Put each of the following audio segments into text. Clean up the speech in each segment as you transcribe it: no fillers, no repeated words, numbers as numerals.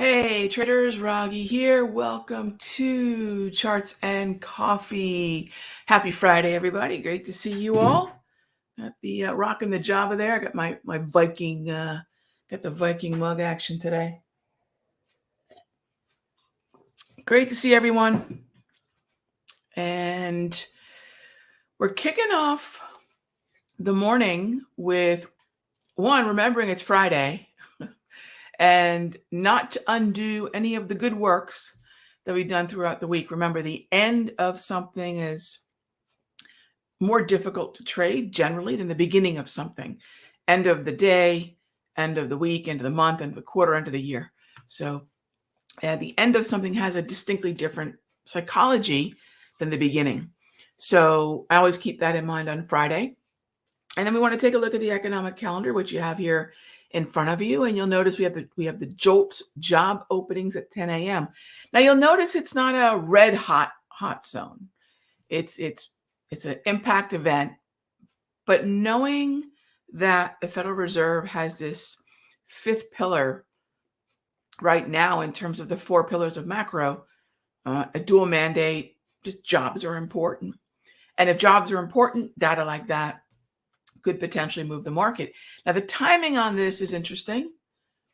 Hey traders, Raghee here. Welcome to Charts and Coffee. Happy Friday, everybody. Great to see you all. Got the rocking the Java there. I got my Viking, got the Viking mug action today. Great to see everyone. And we're kicking off the morning with one, remembering it's Friday and not to undo any of the good works that we've done throughout the week. Remember, the end of something is more difficult to trade generally than the beginning of something. End of the day, end of the week, end of the month, end of the quarter, end of the year. So the end of something has a distinctly different psychology than the beginning. So I always keep that in mind on Friday. And then we want to take a look at the economic calendar, which you have here in front of you. And you'll notice we have the JOLTS job openings at 10 a.m. Now you'll notice it's not a red hot zone. It's an impact event, but knowing that the Federal Reserve has this fifth pillar right now in terms of the four pillars of macro, a dual mandate, just jobs are important. And if jobs are important, data like that could potentially move the market. Now, the timing on this is interesting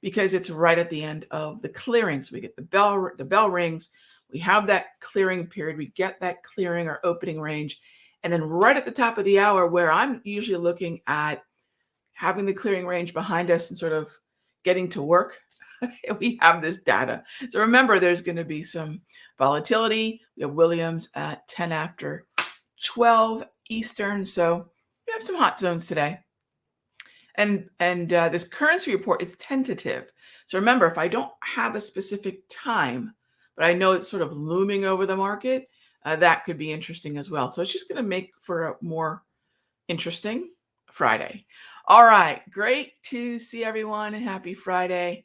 because it's right at the end of the clearing. So we get the bell rings, we have that clearing period, we get that clearing or opening range. And then right at the top of the hour, where I'm usually looking at having the clearing range behind us and sort of getting to work, we have this data. So remember, there's going to be some volatility. We have Williams at 10 after 12 Eastern. So we have some hot zones today. And this currency report is tentative. So remember, if I don't have a specific time, but I know it's sort of looming over the market, that could be interesting as well. So it's just going to make for a more interesting Friday. All right, great to see everyone and happy Friday.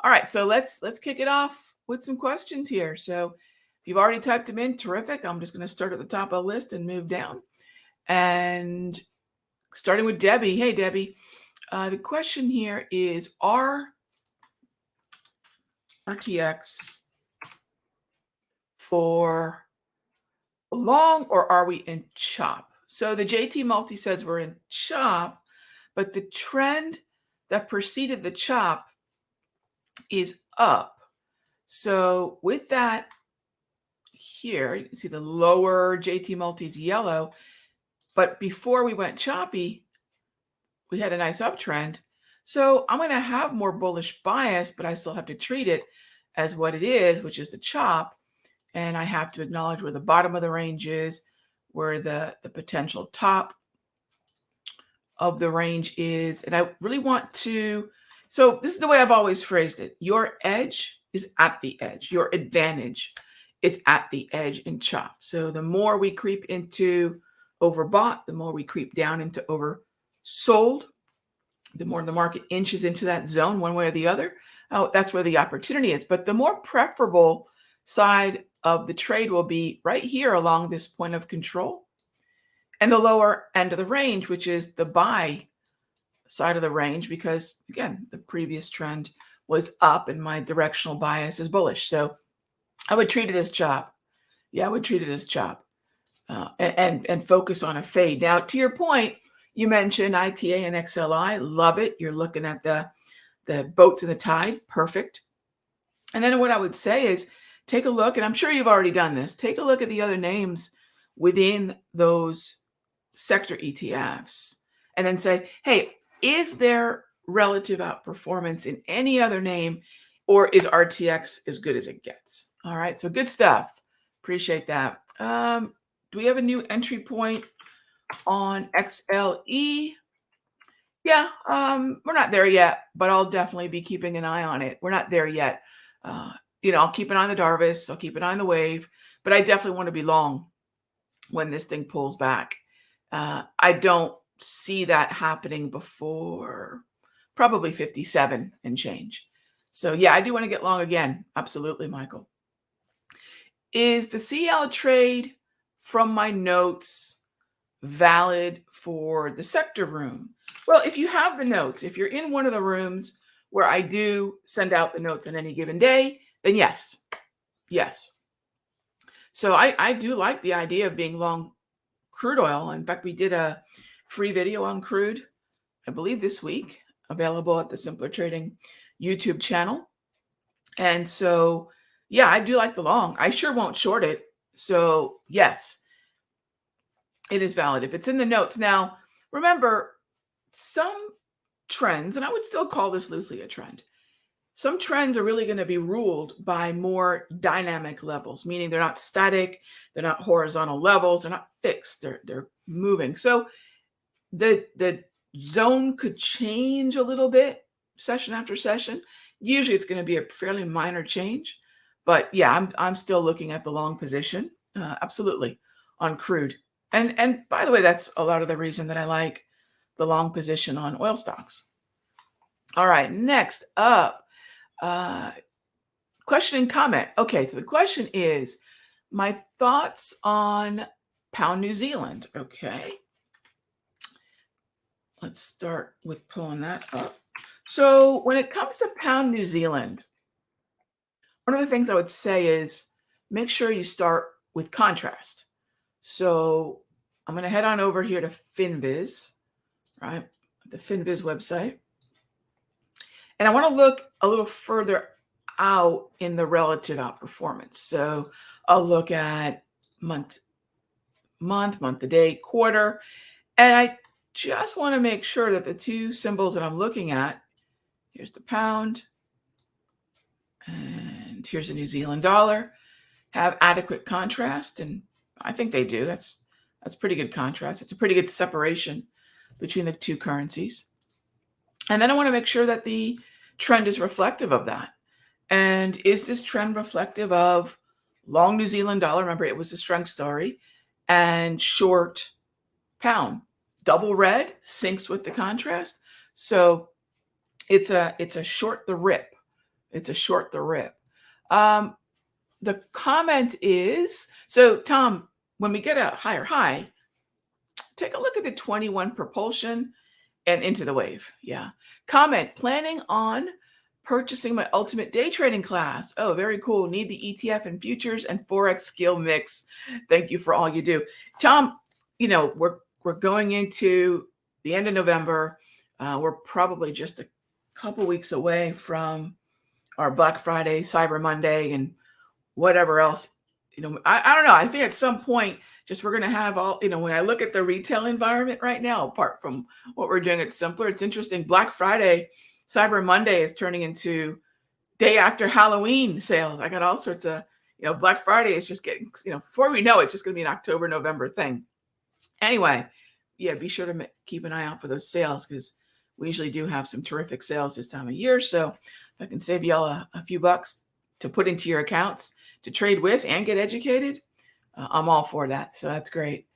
All right, so let's kick it off with some questions here. So if you've already typed them in, terrific. I'm just going to start at the top of the list and move down. And starting with Debbie. Hey, Debbie. The question here is, are RTX for long or are we in chop? So the JT multi says we're in chop, but the trend that preceded the chop is up. So with that here, you can see the lower JT multi is yellow, but before we went choppy, we had a nice uptrend. So I'm going to have more bullish bias, but I still have to treat it as what it is, which is the chop. And I have to acknowledge where the bottom of the range is, where the potential top of the range is. And I really want to, so this is the way I've always phrased it. Your edge is at the edge. Your advantage is at the edge in chop. So the more we creep into overbought, the more we creep down into oversold, the more the market inches into that zone one way or the other. Oh, that's where the opportunity is. But the more preferable side of the trade will be right here along this point of control and the lower end of the range, which is the buy side of the range, because again, the previous trend was up and my directional bias is bullish. So I would treat it as chop. Yeah, I would treat it as chop and focus on a fade. Now, to your point, you mentioned ITA and XLI. Love it. You're looking at the boats in the tide. Perfect. And then what I would say is take a look, and I'm sure you've already done this, take a look at the other names within those sector ETFs and then say, hey, is there relative outperformance in any other name, or is RTX as good as it gets? All right, so good stuff. Appreciate that. Do we have a new entry point on XLE? Yeah, we're not there yet, but I'll definitely be keeping an eye on it. We're not there yet. I'll keep an eye on the Darvis. I'll keep an eye on the wave, but I definitely want to be long when this thing pulls back. I don't see that happening before probably 57 and change. So yeah, I do want to get long again. Absolutely, Michael. Is the CL trade from my notes valid for the sector room? Well, if you have the notes, if you're in one of the rooms where I do send out the notes on any given day, then yes. Yes. So I do like the idea of being long crude oil. In fact, we did a free video on crude, I believe this week, available at the Simpler Trading YouTube channel. And so, yeah, I do like the long. I sure won't short it. So yes, it is valid if it's in the notes. Now, remember, some trends, and I would still call this loosely a trend, some trends are really going to be ruled by more dynamic levels, meaning they're not static, they're not horizontal levels, they're not fixed, they're moving. So the zone could change a little bit session after session. Usually it's going to be a fairly minor change, but yeah, I'm still looking at the long position, absolutely, on crude. And by the way, that's a lot of the reason that I like the long position on oil stocks. All right, next up, question and comment. Okay, so the question is my thoughts on pound New Zealand. Okay, let's start with pulling that up. So when it comes to pound New Zealand, one of the things I would say is make sure you start with contrast. So I'm going to head on over here to FinViz, right? The FinViz website. And I want to look a little further out in the relative outperformance. So I'll look at month to date, quarter. And I just want to make sure that the two symbols that I'm looking at, here's the pound and here's the New Zealand dollar, have adequate contrast. And I think they do. That's pretty good contrast. It's a pretty good separation between the two currencies. And then I want to make sure that the trend is reflective of that. And is this trend reflective of long New Zealand dollar? Remember, it was a strength story, and short pound. Double red syncs with the contrast. So it's a short the rip. It's a short the rip. The comment is, so Tom, when we get a higher high, take a look at the 21 propulsion and into the wave. Yeah. Comment, planning on purchasing my ultimate day trading class. Oh, very cool. Need the ETF and futures and Forex skill mix. Thank you for all you do. Tom, you know, we're going into the end of November. We're probably just a couple weeks away from our Black Friday, Cyber Monday, and whatever else. You know, I don't know. I think at some point, just we're going to have all, you know, when I look at the retail environment right now, apart from what we're doing at Simpler, it's interesting. Black Friday, Cyber Monday is turning into day after Halloween sales. I got all sorts of, you know, Black Friday is just getting, you know, before we know it, it's just going to be an October, November thing. Anyway, yeah, be sure to keep an eye out for those sales because we usually do have some terrific sales this time of year. So if I can save y'all a few bucks to put into your accounts to trade with and get educated, I'm all for that. So that's great.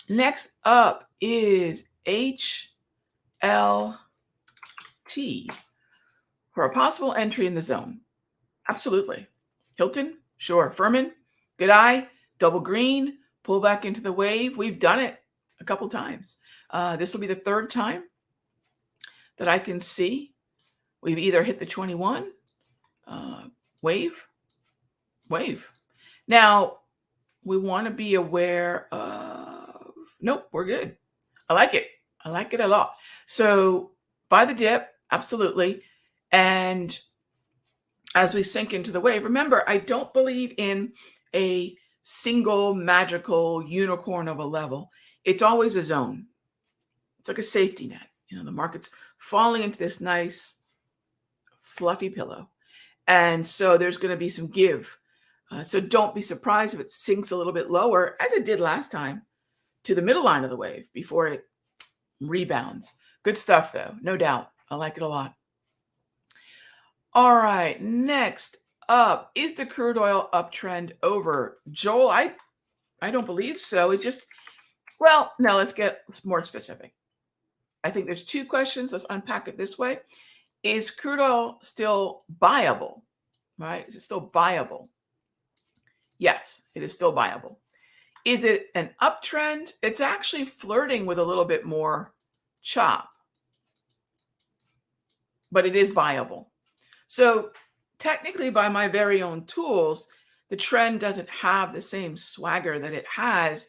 Next up is HLT for a possible entry in the zone. Absolutely. Hilton, sure. Furman, good eye, double green, pull back into the wave. We've done it a couple times. This will be the third time that I can see we've either hit the 21 wave. Now, we want to be aware of, nope, we're good. I like it. I like it a lot. So buy the dip, absolutely. And as we sink into the wave, remember, I don't believe in a single magical unicorn of a level. It's always a zone. It's like a safety net. You know, the market's falling into this nice fluffy pillow. And so there's going to be some give. So don't be surprised if it sinks a little bit lower, as it did last time, to the middle line of the wave before it rebounds. Good stuff, though, no doubt. I like it a lot. All right, next up, is the crude oil uptrend over? Joel, I don't believe so. It just, well, no, let's get more specific. I think there's two questions. Let's unpack it this way. Is crude oil still buyable, right? Is it still buyable? Yes, it is still buyable. Is it an uptrend? It's actually flirting with a little bit more chop. but it is buyable. So technically, by my very own tools, the trend doesn't have the same swagger that it had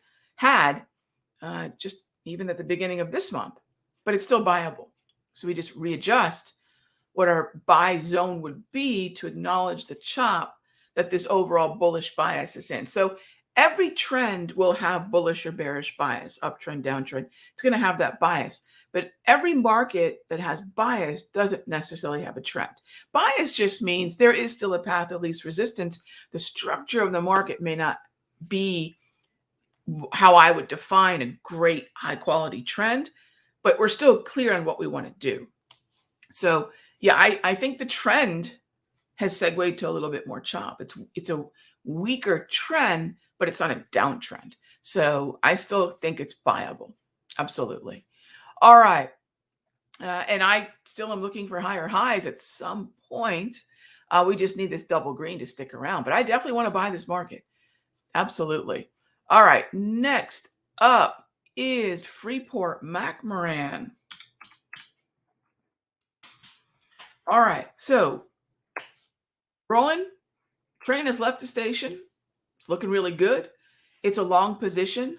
just even at the beginning of this month, but it's still buyable. So we just readjust what our buy zone would be to acknowledge the chop that this overall bullish bias is in. So every trend will have bullish or bearish bias, uptrend, downtrend. It's going to have that bias. But every market that has bias doesn't necessarily have a trend. Bias just means there is still a path of least resistance. The structure of the market may not be how I would define a great high quality trend, but we're still clear on what we want to do. So yeah, I think the trend has segued to a little bit more chop. It's a weaker trend, but it's not a downtrend. So I still think it's buyable. Absolutely. All right. And I still am looking for higher highs at some point. We just need this double green to stick around. But I definitely want to buy this market. Absolutely. All right. Next up is Freeport McMoran. All right. So rolling. Train has left the station. It's looking really good. It's a long position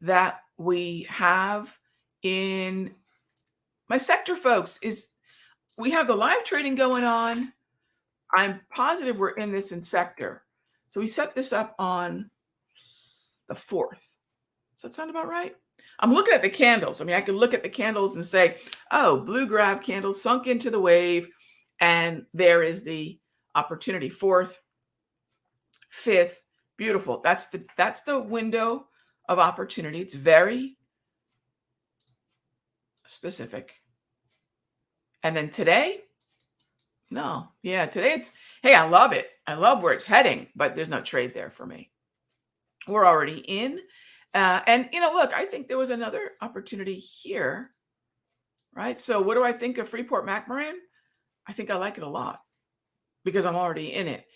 that we have in my sector, folks. Is we have the live trading going on. I'm positive we're in this in sector. So we set this up on the 4th. Does that sound about right? I'm looking at the candles. I mean, I can look at the candles and say, oh, blue graph candle sunk into the wave. And there is the opportunity. 4th, 5th, beautiful. That's the window of opportunity. It's very specific. And then today, no, yeah, today it's, hey, I love it. I love where it's heading, but there's no trade there for me. We're already in. And, look, I think there was another opportunity here, right? So what do I think of Freeport McMoran? I think I like it a lot because I'm already in it.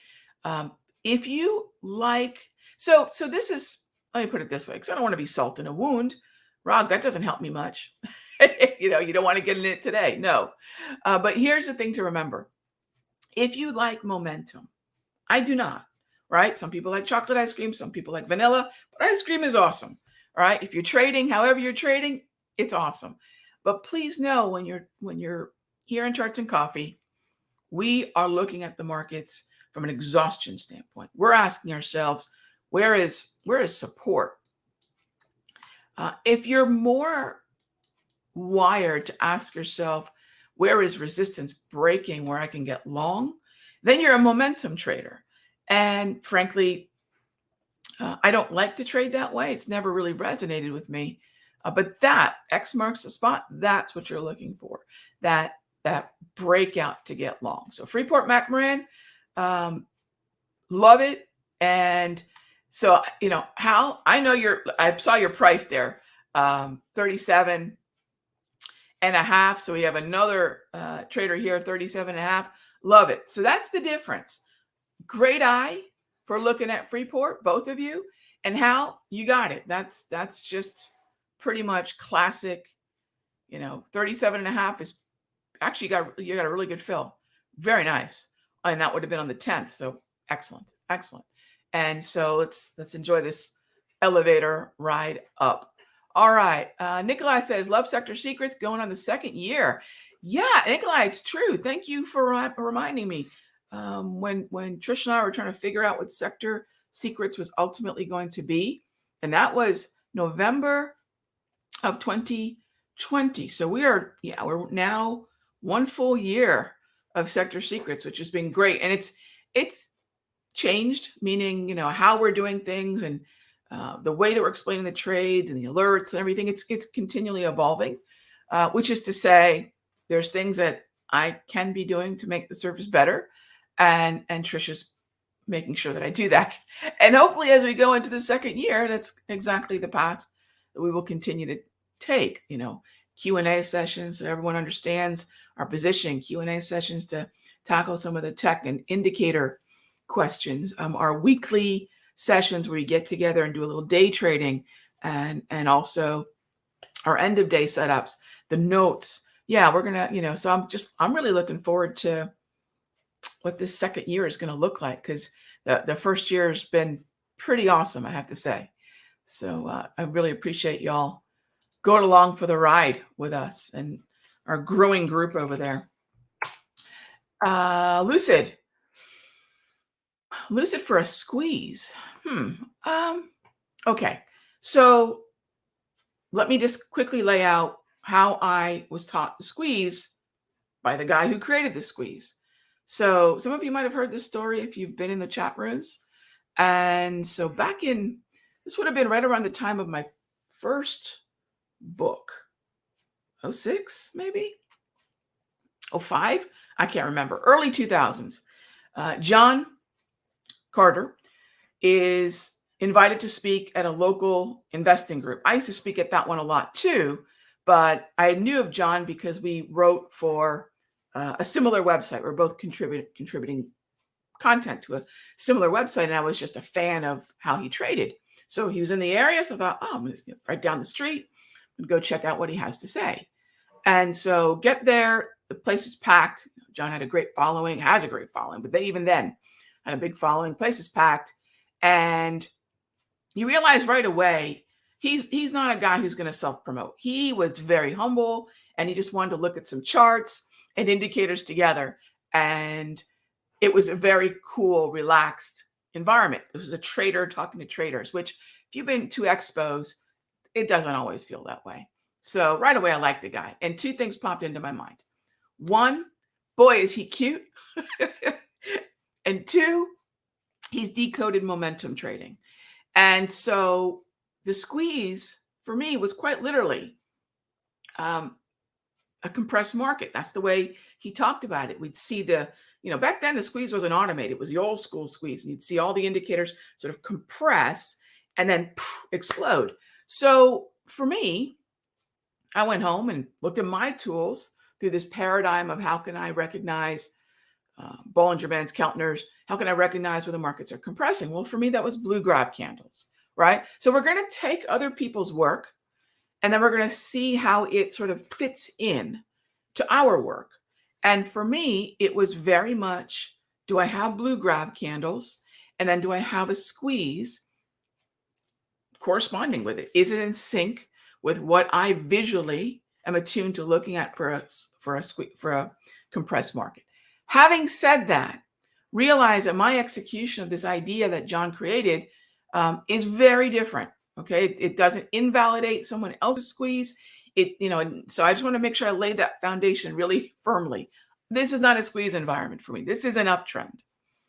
If you like, so this is, let me put it this way, because I don't want to be salt in a wound. Rog, that doesn't help me much. You don't want to get in it today. No. But here's the thing to remember. If you like momentum, I do not, right? Some people like chocolate ice cream. Some people like vanilla, but ice cream is awesome, right? If you're trading, however you're trading, it's awesome. But please know when you're here in Charts and Coffee, we are looking at the markets from an exhaustion standpoint. We're asking ourselves, where is support? If you're more wired to ask yourself, where is resistance breaking where I can get long, then you're a momentum trader. And frankly, I don't like to trade that way. It's never really resonated with me. But that X marks the spot, that's what you're looking for. That breakout to get long. So Freeport McMoran, love it. And so, Hal, I know I saw your price there, 37 and a half. So we have another trader here, 37 and a half. Love it. So that's the difference. Great eye for looking at Freeport, both of you. And Hal, you got it. That's just pretty much classic, 37 and a half is actually you got a really good fill. Very nice. And that would have been on the 10th. So excellent. And so let's enjoy this elevator ride up. All right. Nikolai says, love Sector Secrets going on the 2nd year. Yeah, Nikolai, it's true. Thank you for reminding me. When Trish and I were trying to figure out what Sector Secrets was ultimately going to be, and that was November of 2020. So we're now 1 full year of Sector Secrets, which has been great. And it's changed, meaning, how we're doing things and the way that we're explaining the trades and the alerts and everything. It's continually evolving, which is to say there's things that I can be doing to make the service better. And Trisha's making sure that I do that. And hopefully as we go into the 2nd year, that's exactly the path that we will continue to take, Q&A sessions so everyone understands our position, Q&A sessions to tackle some of the tech and indicator questions, our weekly sessions where we get together and do a little day trading, and also our end of day setups, the notes. yeah, we're gonna, so I'm really looking forward to what this second year is gonna look like because the first year has been pretty awesome, I have to say. So I really appreciate y'all going along for the ride with us and our growing group over there. Lucid. Lucid for a squeeze. Um, okay. So let me just quickly lay out how I was taught the squeeze by the guy who created the squeeze. So some of you might have heard this story if you've been in the chat rooms. And so this would have been right around the time of my first book, '06 maybe, '05. I can't remember, early 2000s. John Carter is invited to speak at a local investing group. I used to speak at that one a lot too, but I knew of John because we wrote for a similar website. We're both contributing content to a similar website, and I was just a fan of how he traded. So he was in the area, so I thought, oh, I'm going to right down the street and go check out what he has to say. And so get there, the place is packed. John had a great following, has a great following, but they even then had a big following. Place is packed, and you realize right away he's not a guy who's going to self-promote. He was very humble, and he just wanted to look at some charts and indicators together. And it was a very cool, relaxed environment. It was a trader talking to traders, which if you've been to expos, it doesn't always feel that way. So right away, I liked the guy. And two things popped into my mind. One, boy, is he cute. And two, he's decoded momentum trading. And so the squeeze for me was quite literally a compressed market. That's the way he talked about it. We'd see back then the squeeze wasn't automated. It was the old school squeeze. And you'd see all the indicators sort of compress and then explode. So for me, I went home and looked at my tools through this paradigm of how can I recognize Bollinger Bands, Keltners, how can I recognize where the markets are compressing? Well, for me, that was blue grab candles, right? So we're going to take other people's work and then we're going to see how it sort of fits in to our work. And for me, it was very much, do I have blue grab candles? And then do I have a squeeze corresponding with it? Is it in sync with what I visually am attuned to looking at for a compressed market? Having said that, realize that my execution of this idea that John created is very different. Okay, it doesn't invalidate someone else's squeeze. So I just want to make sure I lay that foundation really firmly. This is not a squeeze environment for me. This is an uptrend,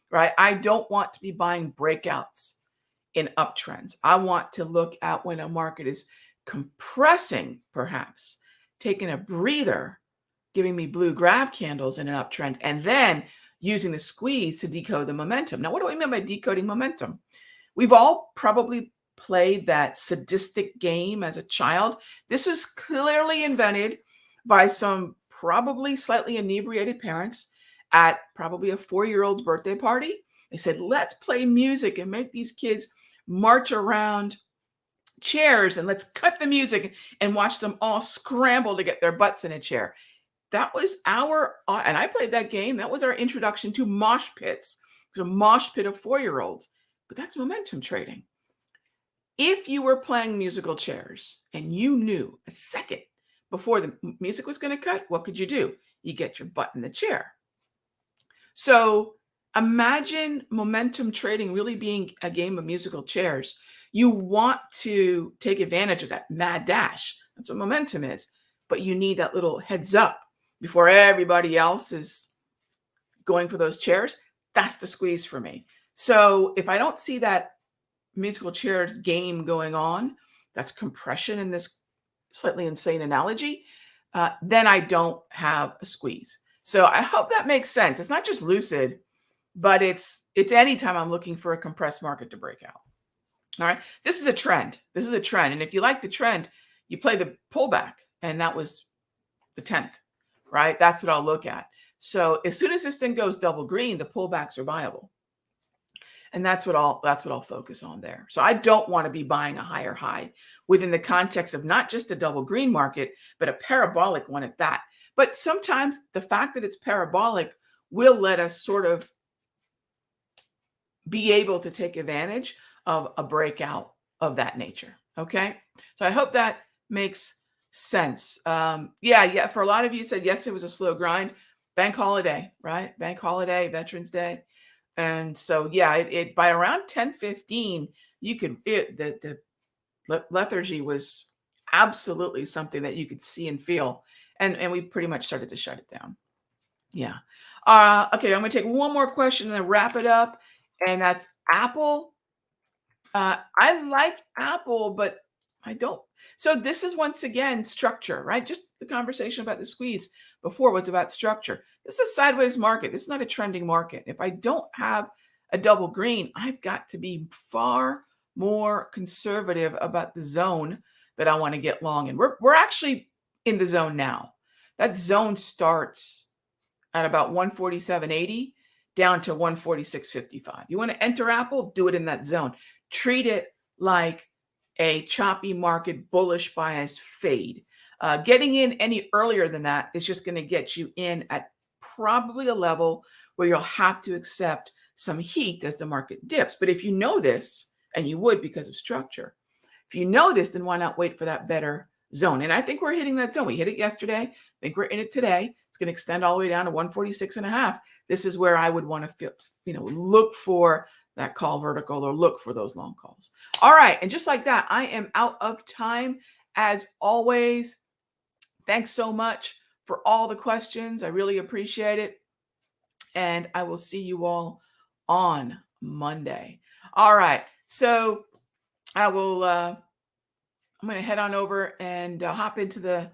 right? I don't want to be buying breakouts in uptrends. I want to look at when a market is compressing, perhaps taking a breather, giving me blue grab candles in an uptrend, and then using the squeeze to decode the momentum. Now, what do I mean by decoding momentum? We've all probably played that sadistic game as a child. This was clearly invented by some probably slightly inebriated parents at probably a 4-year-old's birthday party. They said, let's play music and make these kids march around chairs and let's cut the music and watch them all scramble to get their butts in a chair. That was and I played that game. That was our introduction to mosh pits. It was a mosh pit of 4-year-olds, but that's momentum trading. If you were playing musical chairs and you knew a second before the music was going to cut, what could you do? You get your butt in the chair. So imagine momentum trading really being a game of musical chairs. You want to take advantage of that mad dash. That's what momentum is. But you need that little heads up before everybody else is going for those chairs. That's the squeeze for me. So if I don't see that musical chairs game going on, that's compression in this slightly insane analogy, then I don't have a squeeze. So I hope that makes sense. It's not just lucid, but it's anytime I'm looking for a compressed market to break out. All right. This is a trend. This is a trend. And if you like the trend, you play the pullback. And that was the 10th, right? That's what I'll look at. So as soon as this thing goes double green, the pullbacks are buyable. And that's what I'll focus on there. So I don't want to be buying a higher high within the context of not just a double green market, but a parabolic one at that. But sometimes the fact that it's parabolic will let us sort of be able to take advantage of a breakout of that nature. Okay. So I hope that makes sense. Yeah. For a lot of you said yes, it was a slow grind. Bank holiday, right? Bank holiday, Veterans Day. And so, yeah, it by around 10:15, you could, the lethargy was absolutely something that you could see and feel. And we pretty much started to shut it down. Yeah. Okay, I'm gonna take one more question and then wrap it up. And that's Apple. I like Apple, but I don't. So this is once again structure, right? Just the conversation about the squeeze before was about structure. This is a sideways market. This is not a trending market. If I don't have a double green, I've got to be far more conservative about the zone that I want to get long in. We're actually in the zone now. That zone starts at about 147.80 down to 146.55. You want to enter Apple, do it in that zone. Treat it like a choppy market, bullish biased fade. Getting in any earlier than that is just going to get you in at probably a level where you'll have to accept some heat as the market dips. But if you know this, and you would because of structure, if you know this, then why not wait for that better zone? And I think we're hitting that zone. We hit it yesterday. I think we're in it today. It's going to extend all the way down to 146.5. This is where I would want to feel, look for that call vertical or look for those long calls. All right. And just like that, I am out of time as always. Thanks so much for all the questions. I really appreciate it. And I will see you all on Monday. All right. So I will, I'm going to head on over and hop into the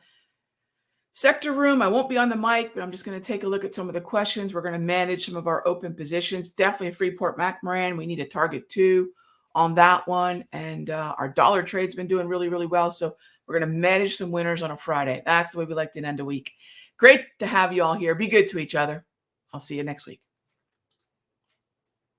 sector room. I won't be on the mic, but I'm just going to take a look at some of the questions. We're going to manage some of our open positions. Definitely Freeport McMoran. We need a target 2 on that one. And our dollar trade's been doing really, really well. So we're going to manage some winners on a Friday. That's the way we like to end a week. Great to have you all here. Be good to each other. I'll see you next week.